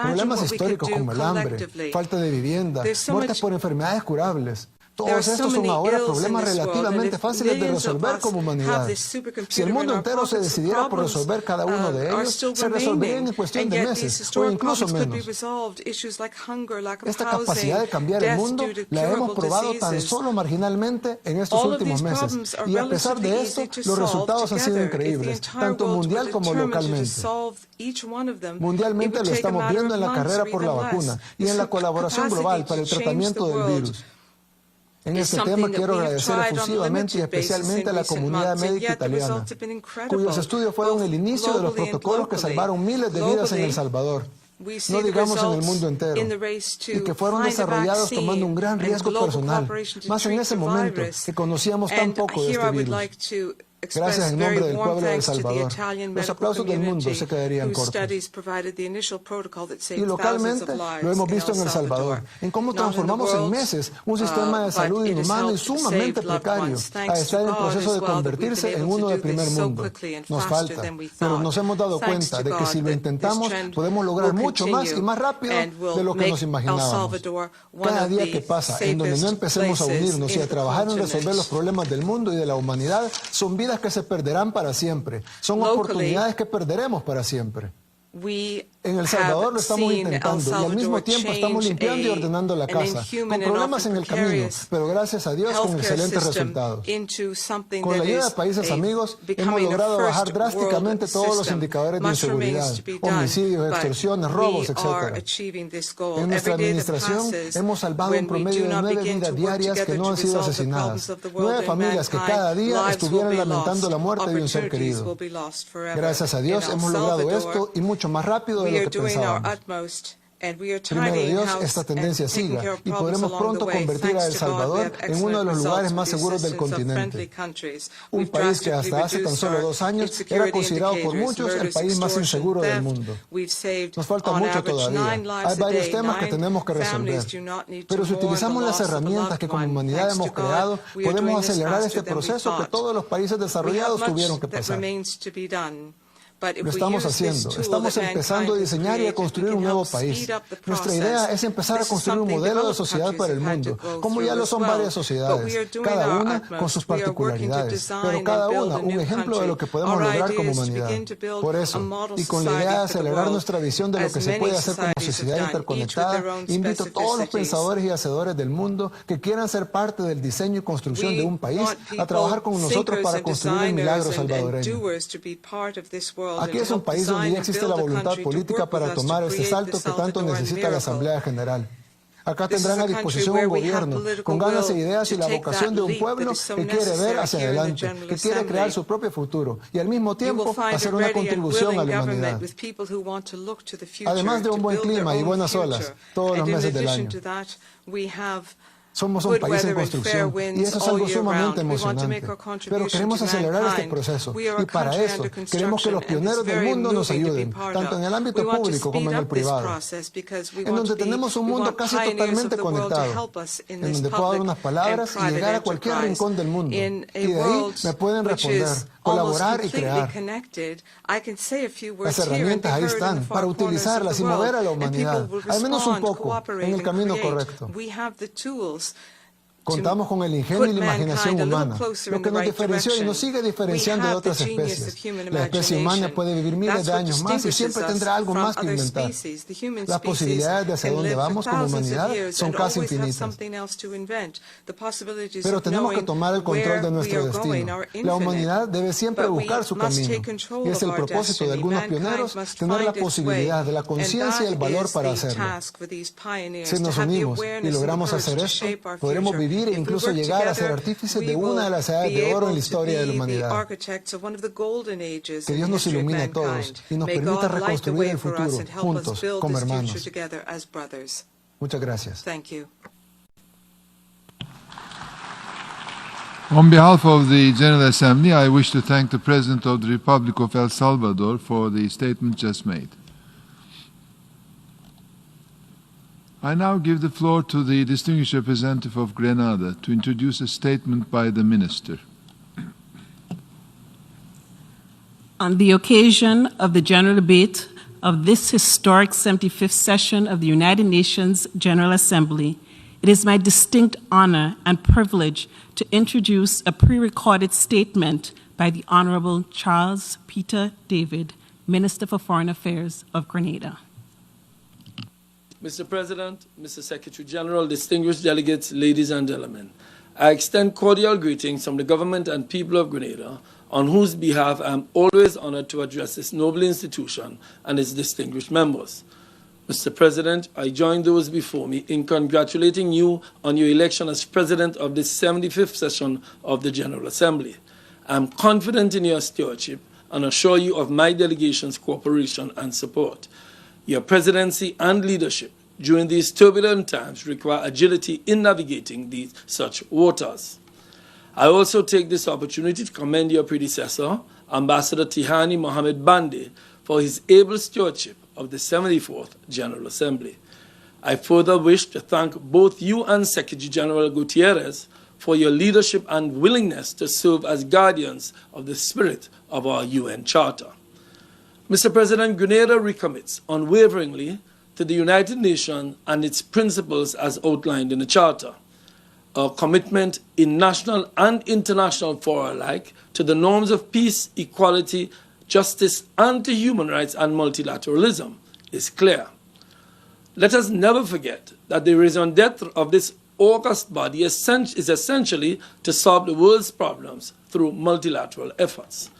Problemas históricos como el hambre, falta de vivienda, muertes por enfermedades curables. Todos estos son ahora problemas relativamente fáciles de resolver como humanidad. Si el mundo entero se decidiera por resolver cada uno de ellos, se resolverían en cuestión de meses o incluso menos. Esta capacidad de cambiar el mundo la hemos probado tan solo marginalmente en estos últimos meses. Y a pesar de esto, los resultados han sido increíbles, tanto mundial como localmente. Mundialmente lo estamos viendo en la carrera por la vacuna y en la colaboración global para el tratamiento del virus. En este tema quiero agradecer efusivamente y especialmente a la comunidad médica italiana, cuyos estudios fueron el inicio de los protocolos que salvaron miles de vidas en El Salvador, no digamos en el mundo entero, y que fueron desarrollados tomando un gran riesgo personal, más en ese momento que conocíamos tan poco de este virus. Gracias en nombre del pueblo de El Salvador. Los aplausos del mundo se quedarían cortos. Y localmente lo hemos visto en El Salvador, en cómo transformamos en meses un sistema de salud inhumano y sumamente precario a estar en el proceso de convertirse en uno de primer mundo. Nos falta, pero nos hemos dado cuenta de que si lo intentamos podemos lograr mucho más y más rápido de lo que nos imaginábamos. Cada día que pasa en donde no empecemos a unirnos y a trabajar en resolver los problemas del mundo y de la humanidad son vidas que se perderán para siempre. Son oportunidades que perderemos para siempre. En El Salvador lo estamos intentando y al mismo tiempo estamos limpiando y ordenando la casa, con problemas en el camino, pero gracias a Dios con excelentes resultados. Con la ayuda de países amigos hemos logrado bajar drásticamente todos los indicadores de inseguridad, homicidios, extorsiones, robos, etc. En nuestra administración hemos salvado un promedio de 9 vidas diarias que no han sido asesinadas, 9 familias que cada día estuvieran lamentando la muerte de un ser querido. Gracias a Dios hemos logrado esto y mucho más rápido de lo que pensábamos. Primero Dios, esta tendencia siga y podremos pronto convertir a El Salvador en uno de los lugares más seguros del continente. Un país que hasta hace tan solo 2 años era considerado por muchos el país más inseguro del mundo. Nos falta mucho todavía. Hay varios temas que tenemos que resolver. Pero si utilizamos las herramientas que como humanidad hemos creado, podemos acelerar este proceso que todos los países desarrollados tuvieron que pasar. Lo estamos haciendo. Estamos empezando a diseñar y a construir un nuevo país. Nuestra idea es empezar a construir un modelo de sociedad para el mundo, como ya lo son varias sociedades, cada una con sus particularidades, pero cada una un ejemplo de lo que podemos lograr como humanidad. Por eso, y con la idea de acelerar nuestra visión de lo que se puede hacer como sociedad interconectada, invito a todos los pensadores y hacedores del mundo que quieran ser parte del diseño y construcción de un país a trabajar con nosotros para construir el milagro salvadoreño. Aquí es un país donde ya existe la voluntad política para tomar este salto que tanto necesita la Asamblea General. Acá tendrán a disposición un gobierno con ganas e ideas y la vocación de un pueblo que quiere ver hacia adelante, que quiere crear su propio futuro y al mismo tiempo hacer una contribución a la humanidad. Además de un buen clima y buenas olas todos los meses del año. Somos un país en construcción y eso es algo sumamente emocionante. Pero queremos acelerar este proceso y para eso queremos que los pioneros del mundo nos ayuden, tanto en el ámbito público como en el privado, en donde tenemos un mundo casi totalmente conectado, en donde puedo dar unas palabras y llegar a cualquier rincón del mundo. Y de ahí me pueden responder, colaborar y crear. Las herramientas ahí están para utilizarlas y mover a la humanidad, al menos un poco, en el camino correcto. Contamos con el ingenio y la imaginación humana, lo que nos diferenció y nos sigue diferenciando de otras especies. La especie humana puede vivir miles de años más y siempre tendrá algo más que inventar. Las posibilidades de hacia dónde vamos como humanidad son casi infinitas. Pero tenemos que tomar el control de nuestro destino. La humanidad debe siempre buscar su camino. Y es el propósito de algunos pioneros tener la posibilidad de la conciencia y el valor para hacerlo. Si nos unimos y logramos hacer esto, podremos vivir e incluso llegar a ser artífices de una de las edades de oro en la historia de la humanidad. Que Dios nos ilumine a todos y nos permita reconstruir el futuro juntos como hermanos. Muchas gracias. On behalf of the General Assembly, I wish to thank the President of the Republic of El Salvador for the statement just made. I now give the floor to the distinguished representative of Grenada to introduce a statement by the Minister. On the occasion of the general debate of this historic 75th session of the United Nations General Assembly, it is my distinct honor and privilege to introduce a pre-recorded statement by the Honorable Charles Peter David, Minister for Foreign Affairs of Grenada. Mr. President, Mr. Secretary General, distinguished delegates, ladies and gentlemen, I extend cordial greetings from the government and people of Grenada, on whose behalf I am always honored to address this noble institution and its distinguished members. Mr. President, I join those before me in congratulating you on your election as President of this 75th session of the General Assembly. I am confident in your stewardship and assure you of my delegation's cooperation and support. Your presidency and leadership during these turbulent times require agility in navigating such waters. I also take this opportunity to commend your predecessor, Ambassador Tihani Mohamed Bande, for his able stewardship of the 74th General Assembly. I further wish to thank both you and Secretary General Gutierrez for your leadership and willingness to serve as guardians of the spirit of our UN Charter. Mr. President, Grenada recommits unwaveringly to the United Nations and its principles as outlined in the Charter. Our commitment in national and international fora alike to the norms of peace, equality, justice, and to human rights and multilateralism is clear. Let us never forget that the raison d'etre of this august body is essentially to solve the world's problems through multilateral efforts.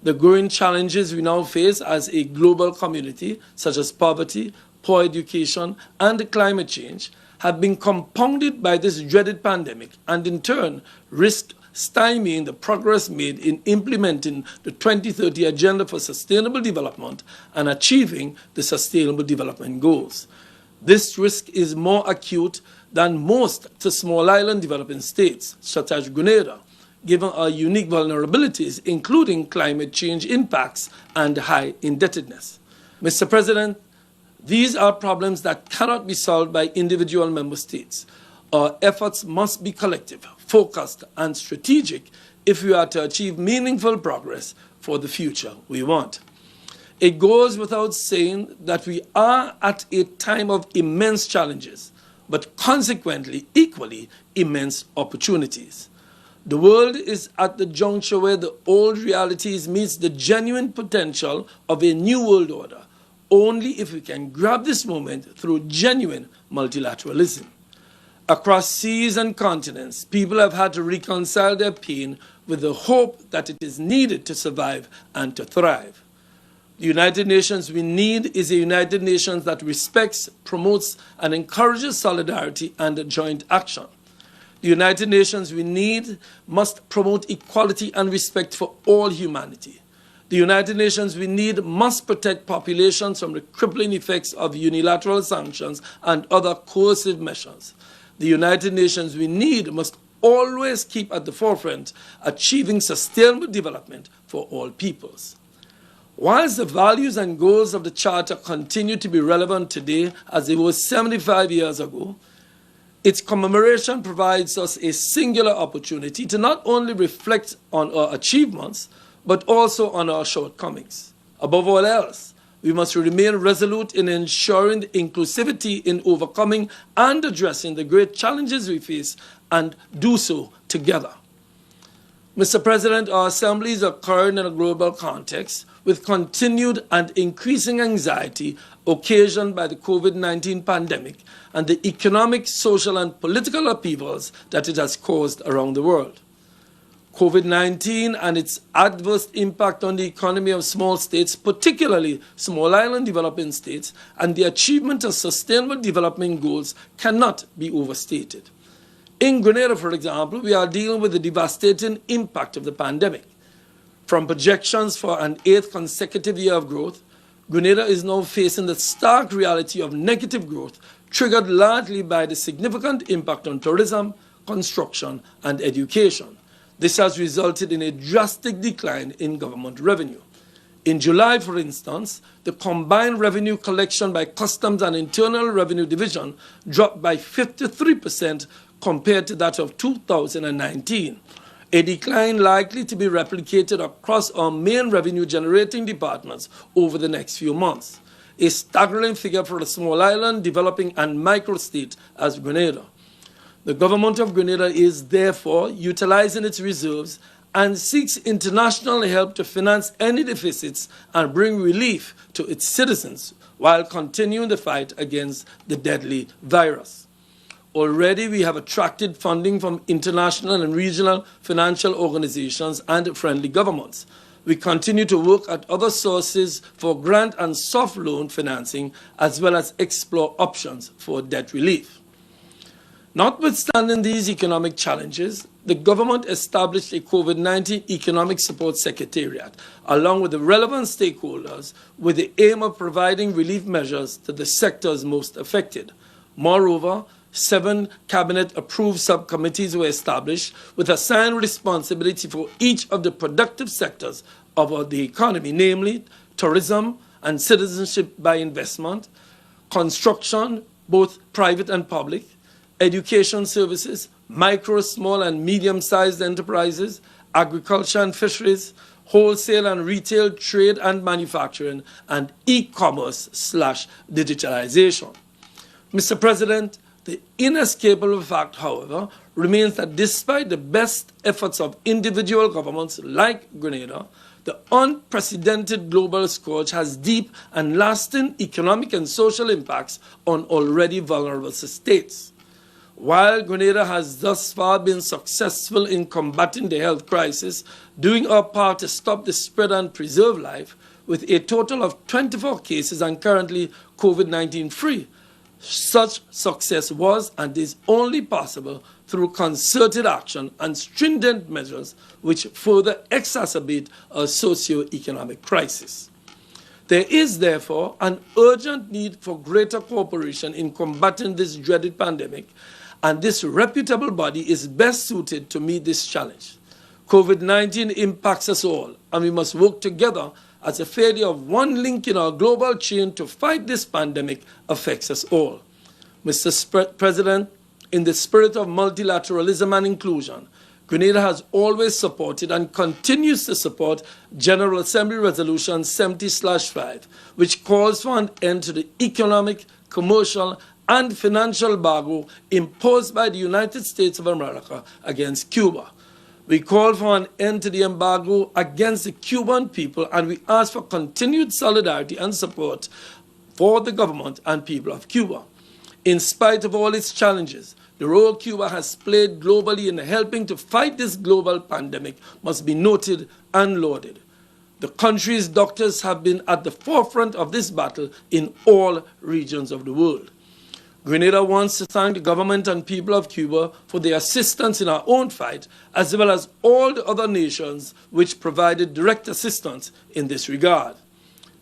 The growing challenges we now face as a global community, such as poverty, poor education, and climate change, have been compounded by this dreaded pandemic and in turn risk stymieing the progress made in implementing the 2030 Agenda for Sustainable Development and achieving the Sustainable Development Goals. This risk is more acute than most to small island developing states, such as Grenada, given our unique vulnerabilities, including climate change impacts and high indebtedness. Mr. President, these are problems that cannot be solved by individual member states. Our efforts must be collective, focused, and strategic if we are to achieve meaningful progress for the future we want. It goes without saying that we are at a time of immense challenges, but consequently, equally immense opportunities. The world is at the juncture where the old realities meets the genuine potential of a new world order, only if we can grab this moment through genuine multilateralism. Across seas and continents, people have had to reconcile their pain with the hope that it is needed to survive and to thrive. The United Nations we need is a United Nations that respects, promotes, and encourages solidarity and joint action. The United Nations we need must promote equality and respect for all humanity. The United Nations we need must protect populations from the crippling effects of unilateral sanctions and other coercive measures. The United Nations we need must always keep at the forefront achieving sustainable development for all peoples. Whilst the values and goals of the Charter continue to be relevant today as they were 75 years ago, its commemoration provides us a singular opportunity to not only reflect on our achievements, but also on our shortcomings. Above all else, we must remain resolute in ensuring the inclusivity in overcoming and addressing the great challenges we face, and do so together. Mr. President, our assemblies are occurring in a global context with continued and increasing anxiety occasioned by the COVID-19 pandemic and the economic, social, and political upheavals that it has caused around the world. COVID-19 and its adverse impact on the economy of small states, particularly small island developing states, and the achievement of sustainable development goals cannot be overstated. In Grenada, for example, we are dealing with the devastating impact of the pandemic. From projections for an 8th consecutive year of growth, Grenada is now facing the stark reality of negative growth, triggered largely by the significant impact on tourism, construction, and education. This has resulted in a drastic decline in government revenue. In July, for instance, the combined revenue collection by Customs and Internal Revenue Division dropped by 53% compared to that of 2019, a decline likely to be replicated across our main revenue-generating departments over the next few months. a staggering figure for a small island, developing and microstate as Grenada. The government of Grenada is therefore utilizing its reserves and seeks international help to finance any deficits and bring relief to its citizens while continuing the fight against the deadly virus. Already, we have attracted funding from international and regional financial organizations and friendly governments. We continue to work at other sources for grant and soft loan financing, as well as explore options for debt relief. Notwithstanding these economic challenges, the government established a COVID-19 Economic Support Secretariat, along with the relevant stakeholders, with the aim of providing relief measures to the sectors most affected. Moreover, 7 cabinet-approved subcommittees were established with assigned responsibility for each of the productive sectors of the economy, namely tourism and citizenship by investment, construction, both private and public, education services, micro, small, and medium-sized enterprises, agriculture and fisheries, wholesale and retail, trade and manufacturing, and e-commerce/digitalization. Mr. President, the inescapable fact, however, remains that despite the best efforts of individual governments like Grenada, the unprecedented global scourge has deep and lasting economic and social impacts on already vulnerable states. While Grenada has thus far been successful in combating the health crisis, doing our part to stop the spread and preserve life, with a total of 24 cases and currently COVID-19 free, such success was and is only possible through concerted action and stringent measures which further exacerbate our socio-economic crisis. There is, therefore, an urgent need for greater cooperation in combating this dreaded pandemic, and this reputable body is best suited to meet this challenge. COVID-19 impacts us all, and we must work together as a failure of one link in our global chain to fight this pandemic affects us all. Mr. President, in the spirit of multilateralism and inclusion, Grenada has always supported and continues to support General Assembly Resolution 70/5, which calls for an end to the economic, commercial, and financial embargo imposed by the United States of America against Cuba. We call for an end to the embargo against the Cuban people, and we ask for continued solidarity and support for the government and people of Cuba. In spite of all its challenges, the role Cuba has played globally in helping to fight this global pandemic must be noted and lauded. The country's doctors have been at the forefront of this battle in all regions of the world. Grenada wants to thank the government and people of Cuba for their assistance in our own fight, as well as all the other nations which provided direct assistance in this regard.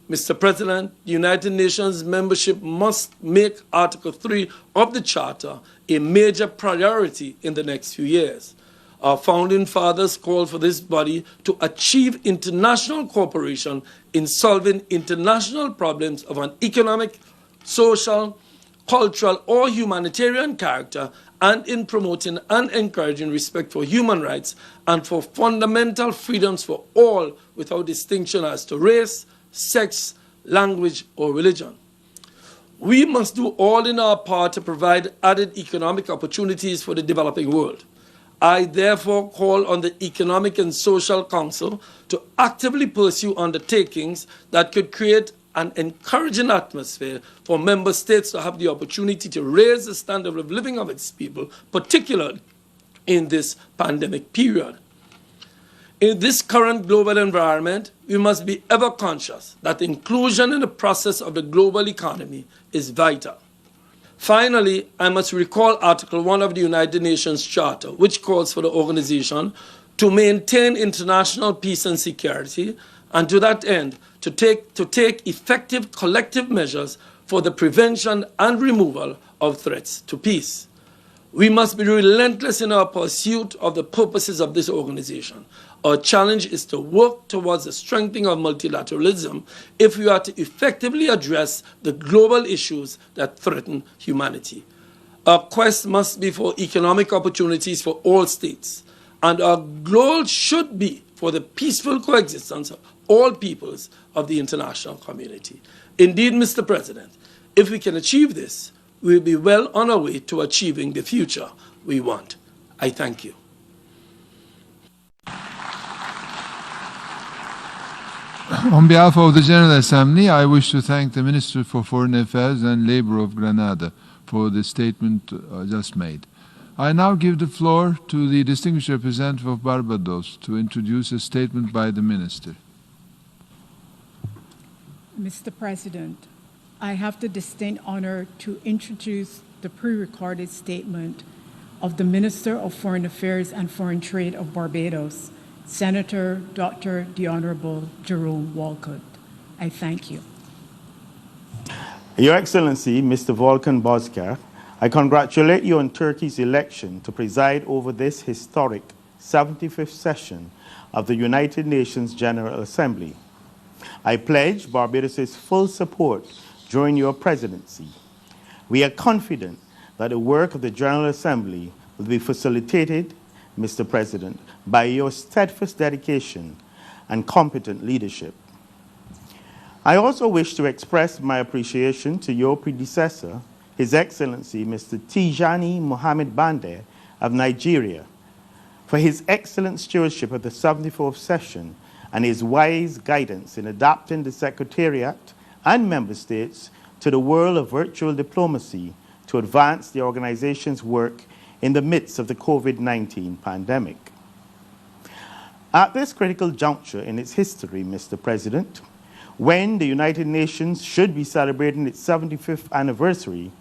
Mr. President, the United Nations membership must make Article 3 of the Charter a major priority in the next few years. Our founding fathers called for this body to achieve international cooperation in solving international problems of an economic, social, cultural, or humanitarian character, and in promoting and encouraging respect for human rights and for fundamental freedoms for all without distinction as to race, sex, language, or religion. We must do all in our part to provide added economic opportunities for the developing world. I therefore call on the Economic and Social Council to actively pursue undertakings that could create an encouraging atmosphere for member states to have the opportunity to raise the standard of living of its people, particularly in this pandemic period. In this current global environment, we must be ever conscious that inclusion in the process of the global economy is vital. Finally, I must recall Article 1 of the United Nations Charter, which calls for the organization to maintain international peace and security, and to that end, to take effective collective measures for the prevention and removal of threats to peace. We must be relentless in our pursuit of the purposes of this organization. Our challenge is to work towards the strengthening of multilateralism if we are to effectively address the global issues that threaten humanity. Our quest must be for economic opportunities for all states, and our goal should be for the peaceful coexistence of all peoples of the international community. Indeed, Mr. President, if we can achieve this, we'll be well on our way to achieving the future we want. I thank you. On behalf of the General Assembly, I wish to thank the Minister for Foreign Affairs and Labor of Grenada for the statement just made. I now give the floor to the distinguished representative of Barbados to introduce a statement by the Minister. Mr. President, I have the distinct honor to introduce the pre-recorded statement of the Minister of Foreign Affairs and Foreign Trade of Barbados, Senator Dr. the Honorable Jerome Walcott. I thank you. Your Excellency, Mr. Volkan Bozkır, I congratulate you on Turkey's election to preside over this historic 75th session of the United Nations General Assembly. I pledge Barbados' full support during your presidency. We are confident that the work of the General Assembly will be facilitated, Mr. President, by your steadfast dedication and competent leadership. I also wish to express my appreciation to your predecessor, His Excellency Mr. Tijani Mohammed Bande of Nigeria, for his excellent stewardship of the 74th session and his wise guidance in adapting the Secretariat and Member States to the world of virtual diplomacy to advance the organization's work in the midst of the COVID-19 pandemic. At this critical juncture in its history, Mr. President, when the United Nations should be celebrating its 75th anniversary,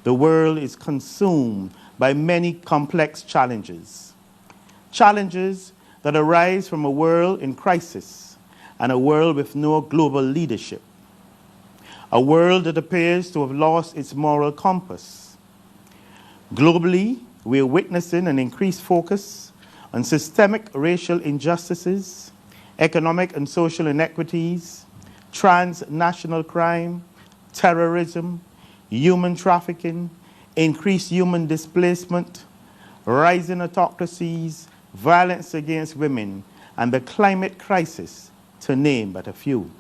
the world is consumed by many complex challenges. Challenges that arise from a world in crisis and a world with no global leadership. A world that appears to have lost its moral compass. Globally, we are witnessing an increased focus on systemic racial injustices, economic and social inequities, transnational crime, terrorism, human trafficking, increased human displacement, rising autocracies, violence against women, and the climate crisis, to name but a few.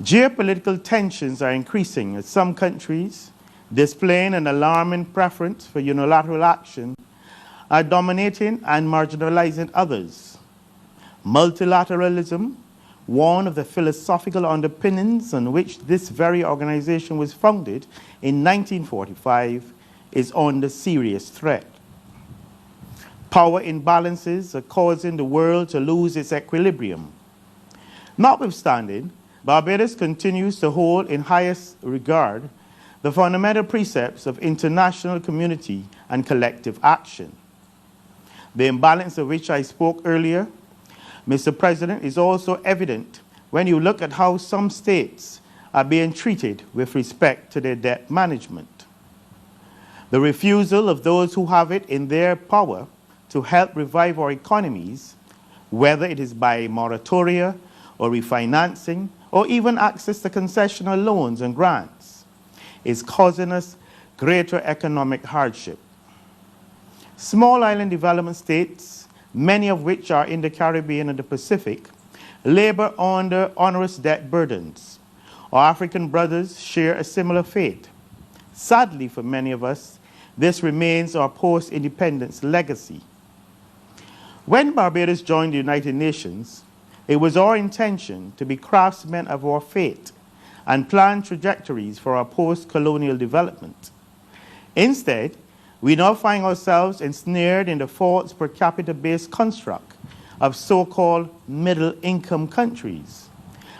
Geopolitical tensions are increasing as some countries, displaying an alarming preference for unilateral action, are dominating and marginalizing others. Multilateralism, one of the philosophical underpinnings on which this very organization was founded in 1945, is under serious threat. Power imbalances are causing the world to lose its equilibrium. Notwithstanding, Barbados continues to hold in highest regard the fundamental precepts of international community and collective action. The imbalance of which I spoke earlier, Mr. President, is also evident when you look at how some states are being treated with respect to their debt management. The refusal of those who have it in their power to help revive our economies, whether it is by moratoria or refinancing or even access to concessional loans and grants, is causing us greater economic hardship. Small island development states, many of which are in the Caribbean and the Pacific, labor under onerous debt burdens. Our African brothers share a similar fate. Sadly for many of us, this remains our post-independence legacy. When Barbados joined the United Nations, it was our intention to be craftsmen of our fate and plan trajectories for our post-colonial development. Instead, we now find ourselves ensnared in the false per capita-based construct of so-called middle-income countries,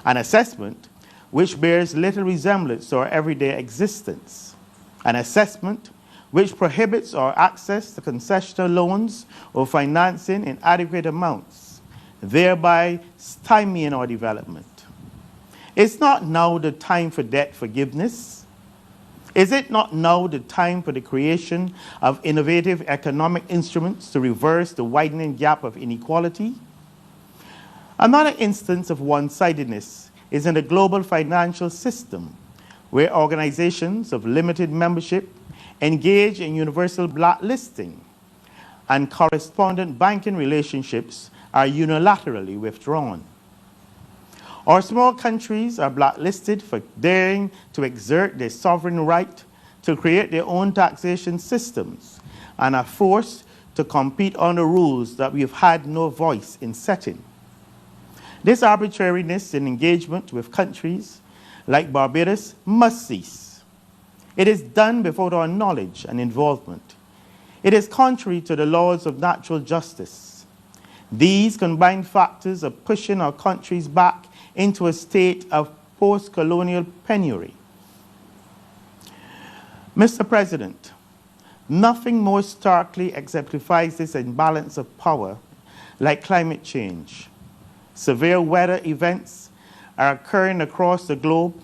an assessment which bears little resemblance to our everyday existence, an assessment which prohibits our access to concessional loans or financing in adequate amounts, thereby stymieing our development. It's not now the time for debt forgiveness. Is it not now the time for the creation of innovative economic instruments to reverse the widening gap of inequality? Another instance of one-sidedness is in the global financial system, where organizations of limited membership engage in universal blacklisting, and correspondent banking relationships are unilaterally withdrawn. Our small countries are blacklisted for daring to exert their sovereign right to create their own taxation systems and are forced to compete under rules that we have had no voice in setting. This arbitrariness in engagement with countries like Barbados must cease. It is done without our knowledge and involvement. It is contrary to the laws of natural justice. These combined factors are pushing our countries back into a state of post-colonial penury. Mr. President, nothing more starkly exemplifies this imbalance of power like climate change. Severe weather events are occurring across the globe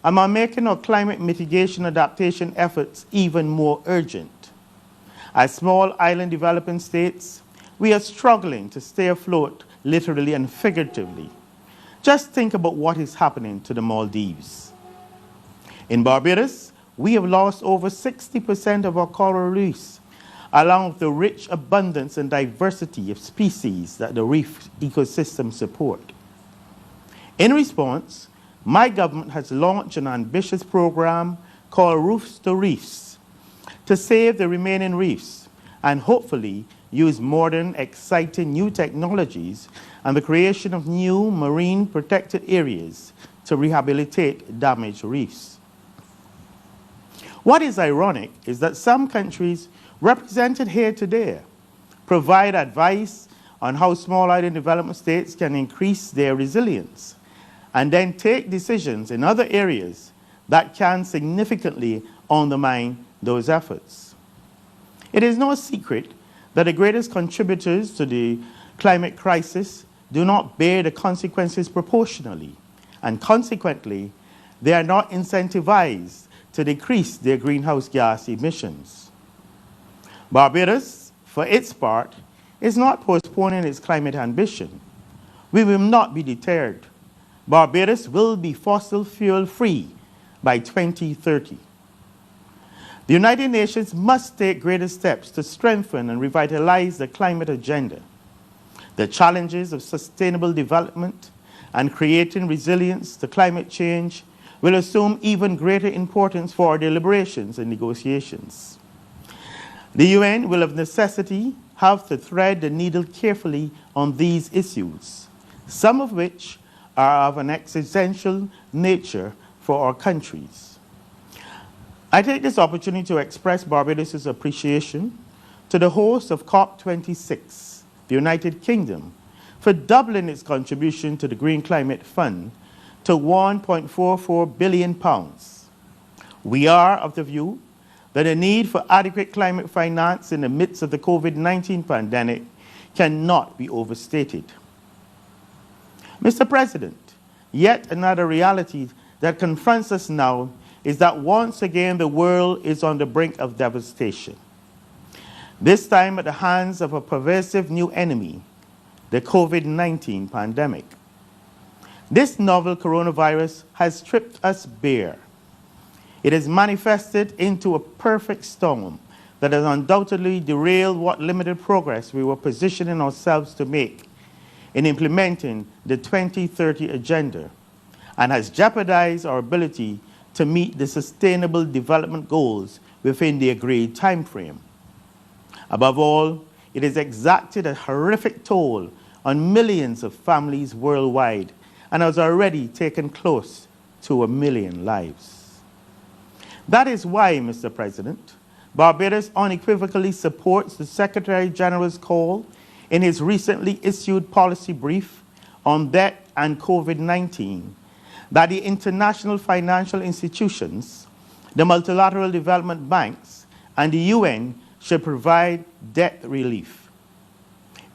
and are making our climate mitigation adaptation efforts even more urgent. As small island developing states, we are struggling to stay afloat literally and figuratively. Just think about what is happening to the Maldives. In Barbados, we have lost over 60% of our coral reefs, along with the rich abundance and diversity of species that the reef ecosystem support. In response, my government has launched an ambitious program called Roofs to Reefs to save the remaining reefs and hopefully use modern, exciting new technologies and the creation of new marine protected areas to rehabilitate damaged reefs. What is ironic is that some countries represented here today provide advice on how small island development states can increase their resilience and then take decisions in other areas that can significantly undermine those efforts. It is no secret that the greatest contributors to the climate crisis do not bear the consequences proportionally, and consequently, they are not incentivized to decrease their greenhouse gas emissions. Barbados, for its part, is not postponing its climate ambition. We will not be deterred. Barbados will be fossil fuel free by 2030. The United Nations must take greater steps to strengthen and revitalize the climate agenda. The challenges of sustainable development and creating resilience to climate change will assume even greater importance for our deliberations and negotiations. The UN will of necessity have to thread the needle carefully on these issues, some of which are of an existential nature for our countries. I take this opportunity to express Barbados' appreciation to the host of COP26, the United Kingdom, for doubling its contribution to the Green Climate Fund to £1.44 billion. We are of the view that the need for adequate climate finance in the midst of the COVID-19 pandemic cannot be overstated. Mr. President, yet another reality that confronts us now is that once again the world is on the brink of devastation. This time at the hands of a pervasive new enemy, the COVID-19 pandemic. This novel coronavirus has stripped us bare. It has manifested into a perfect storm that has undoubtedly derailed what limited progress we were positioning ourselves to make in implementing the 2030 agenda and has jeopardized our ability to meet the sustainable development goals within the agreed time frame. Above all, it has exacted a horrific toll on millions of families worldwide and has already taken close to 1 million lives. That is why, Mr. President, Barbados unequivocally supports the Secretary General's call in his recently issued policy brief on debt and COVID-19 that the international financial institutions, the multilateral development banks, and the UN should provide debt relief.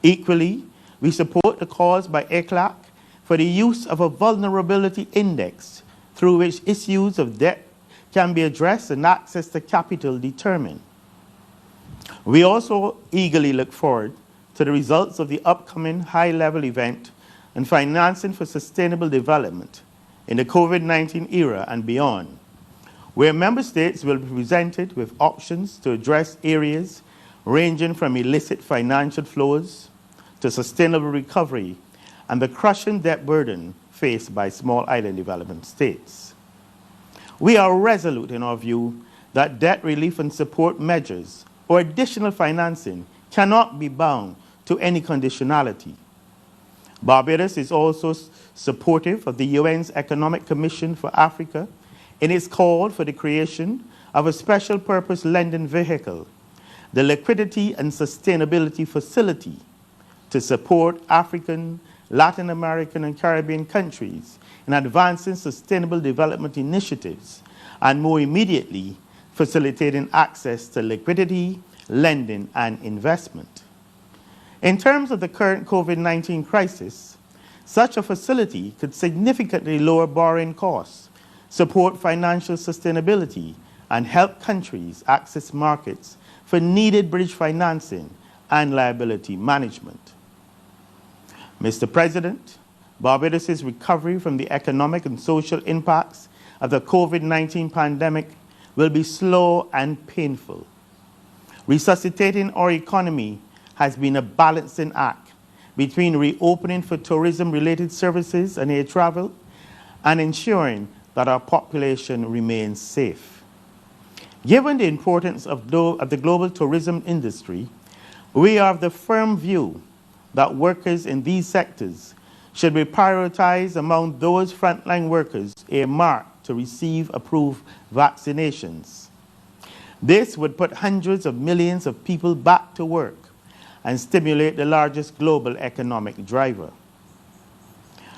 Equally, we support the calls by ECLAC for the use of a vulnerability index through which issues of debt can be addressed and access to capital determined. We also eagerly look forward to the results of the upcoming high-level event on financing for sustainable development in the COVID-19 era and beyond, where member states will be presented with options to address areas ranging from illicit financial flows to sustainable recovery and the crushing debt burden faced by small island development states. We are resolute in our view that debt relief and support measures or additional financing cannot be bound to any conditionality. Barbados is also supportive of the UN's Economic Commission for Africa in its call for the creation of a special purpose lending vehicle, the Liquidity and Sustainability Facility, to support African, Latin American, and Caribbean countries in advancing sustainable development initiatives and, more immediately, facilitating access to liquidity, lending, and investment. In terms of the current COVID-19 crisis, such a facility could significantly lower borrowing costs, support financial sustainability, and help countries access markets for needed bridge financing and liability management. Mr. President, Barbados' recovery from the economic and social impacts of the COVID-19 pandemic will be slow and painful. Resuscitating our economy has been a balancing act between reopening for tourism-related services and air travel and ensuring that our population remains safe. Given the importance of the global tourism industry, we are of the firm view that workers in these sectors should be prioritized among those frontline workers earmarked to receive approved vaccinations. This would put hundreds of millions of people back to work and stimulate the largest global economic driver.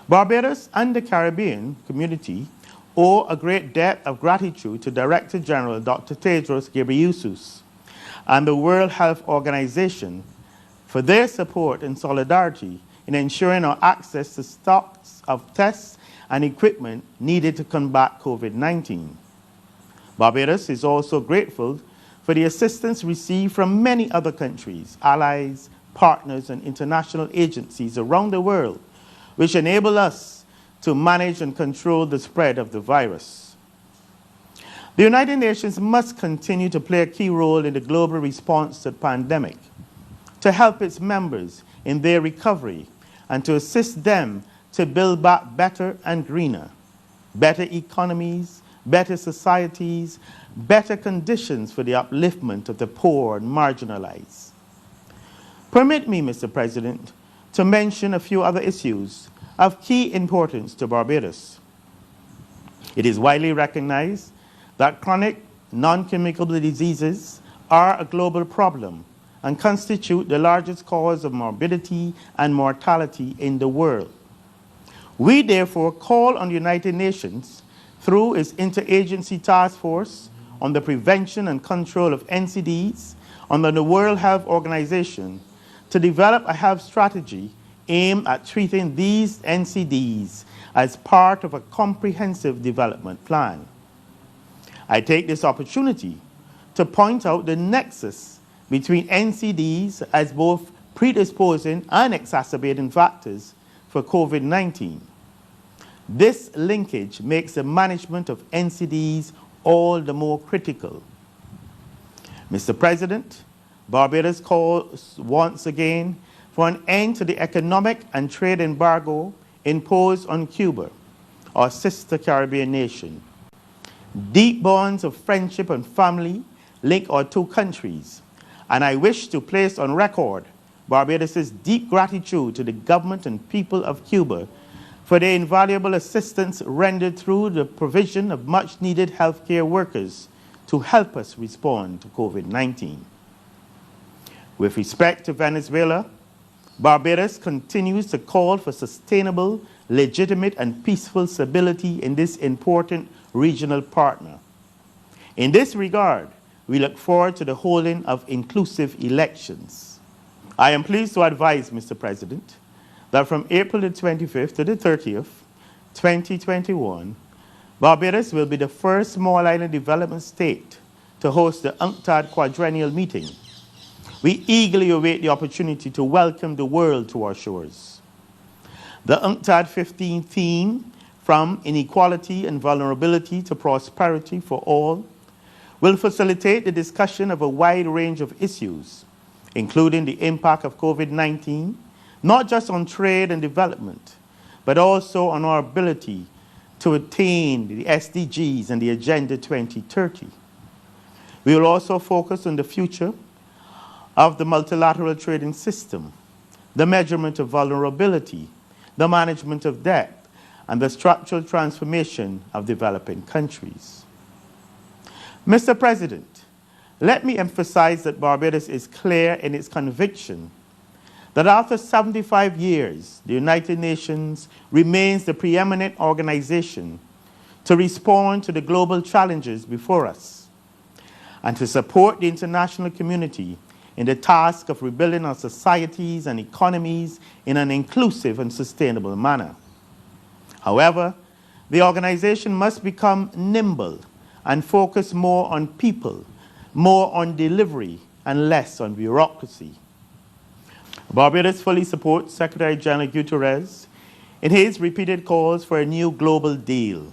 Barbados and the Caribbean community owe a great debt of gratitude to Director General Dr. Tedros Ghebreyesus and the World Health Organization for their support and solidarity in ensuring our access to stocks of tests and equipment needed to combat COVID-19. Barbados is also grateful for the assistance received from many other countries, allies, partners, and international agencies around the world, which enable us to manage and control the spread of the virus. The United Nations must continue to play a key role in the global response to the pandemic, to help its members in their recovery, and to assist them to build back better and greener, better economies, better societies, better conditions for the upliftment of the poor and marginalized. Permit me, Mr. President, to mention a few other issues of key importance to Barbados. It is widely recognized that chronic, non-communicable diseases are a global problem and constitute the largest cause of morbidity and mortality in the world. We therefore call on the United Nations through its Interagency Task Force on the Prevention and Control of NCDs under the World Health Organization to develop a health strategy aimed at treating these NCDs as part of a comprehensive development plan. I take this opportunity to point out the nexus between NCDs as both predisposing and exacerbating factors for COVID-19. This linkage makes the management of NCDs all the more critical. Mr. President, Barbados calls once again for an end to the economic and trade embargo imposed on Cuba, our sister Caribbean nation. Deep bonds of friendship and family link our two countries, and I wish to place on record Barbados' deep gratitude to the government and people of Cuba for their invaluable assistance rendered through the provision of much-needed healthcare workers to help us respond to COVID-19. With respect to Venezuela, Barbados continues to call for sustainable, legitimate, and peaceful stability in this important regional partner. In this regard, we look forward to the holding of inclusive elections. I am pleased to advise, Mr. President, that from April the 25th to the 30th, 2021, Barbados will be the first small island development state to host the UNCTAD quadrennial meeting. We eagerly await the opportunity to welcome the world to our shores. The UNCTAD 15 theme, From Inequality and Vulnerability to Prosperity for All, will facilitate the discussion of a wide range of issues, including the impact of COVID-19, not just on trade and development, but also on our ability to attain the SDGs and the Agenda 2030. We will also focus on the future of the multilateral trading system, the measurement of vulnerability, the management of debt, and the structural transformation of developing countries. Mr. President, let me emphasize that Barbados is clear in its conviction that after 75 years, the United Nations remains the preeminent organization to respond to the global challenges before us and to support the international community in the task of rebuilding our societies and economies in an inclusive and sustainable manner. However, the organization must become nimble and focus more on people, more on delivery, and less on bureaucracy. Barbados fully supports Secretary General Guterres in his repeated calls for a new global deal.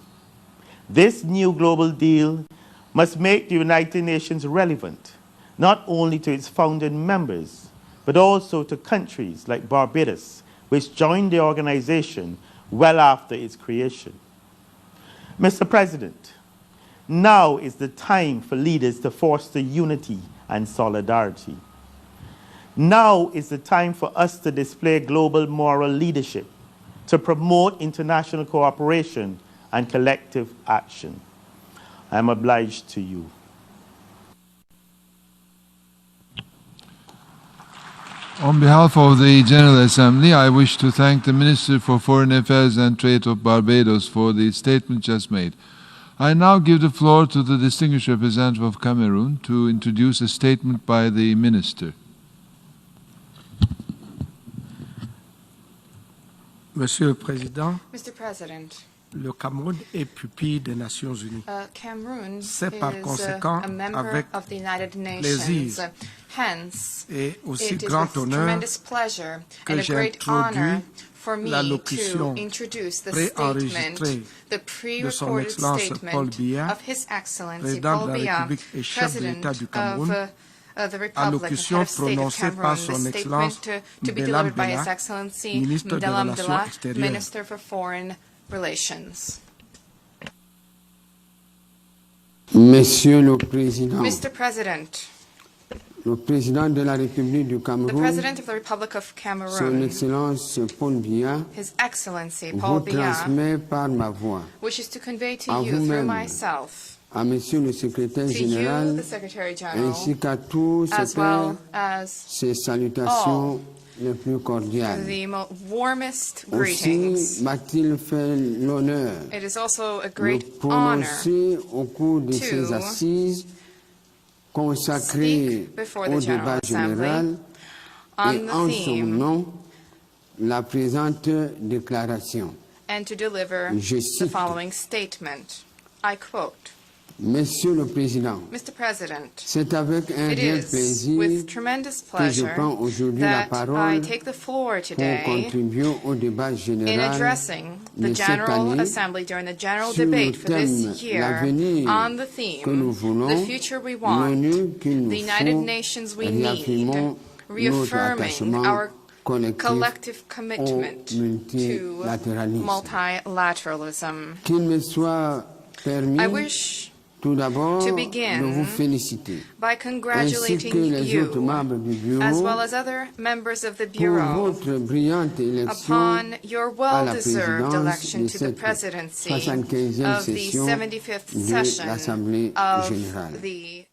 This new global deal must make the United Nations relevant, not only to its founding members, but also to countries like Barbados, which joined the organization well after its creation. Mr. President, now is the time for leaders to foster unity and solidarity. Now is the time for us to display global moral leadership, to promote international cooperation and collective action. I am obliged to you. On behalf of the General Assembly, I wish to thank the Minister for Foreign Affairs and Trade of Barbados for the statement just made. I now give the floor to the distinguished representative of Cameroon to introduce a statement by the Minister. Monsieur le Président, Mr. President, le Cameroun est pupille des Nations Unies. Cameroon C'est par is conséquent a member avec of the United plaisir Nations. Hence, et aussi it is grand with honneur tremendous pleasure que and a j'ai great introduit honor for me to l'allocution introduce the préenregistrée statement, the de Son pre-recorded Excellence Paul statement Biya, of His Excellency Président Paul de la Biya, République et chef de President l'État du Cameroun, of the Republic, allocution head of state of prononcée par Cameroon, Son the Excellence statement to be Mbela delivered by His Mbela, Excellency ministre des Mbela Relations Mbela, extérieures. Minister for Foreign Relations. Monsieur le Président, Mr. President, le Président de la République du the Cameroun, President of the Republic of Son Cameroon, Excellence Paul Biya, His Excellency Paul vous Biya, transmet par ma voix wishes to convey to à you through vous-même, myself, à Monsieur le Secrétaire to you, Général, the Secretary General, ainsi qu'à tous as ses well pairs, as ses salutations les plus cordiales. the warmest Aussi greetings. m'a-t-il fait l'honneur It is also a de great honor prononcer au cours de ces to assises consacrées speak before the au General débat général on et the en son theme nom la présente déclaration. and to deliver Je the cite. following statement. I quote, Monsieur le Président, Mr. President, c'est avec un it réel is plaisir with tremendous que je pleasure prends aujourd'hui la that I parole take the floor pour today contribuer au débat in général addressing the de cette General année Assembly during the general sur le debate for thème this year l'avenir on the que nous theme, voulons, the future we want, l'ONU qu'il the nous United faut, Nations we réaffirmons need, notre reaffirming attachement our collectif collective commitment to multilatéralisme. multilateralism. Qu'il me soit permis I wish tout d'abord to de begin vous féliciter, by ainsi que congratulating les autres you, membres du bureau, as well as other members of the pour Bureau, votre brillante élection upon your à la well-deserved présidence election de to the cette presidency 75e of the session 75th de session l'Assemblée of générale. the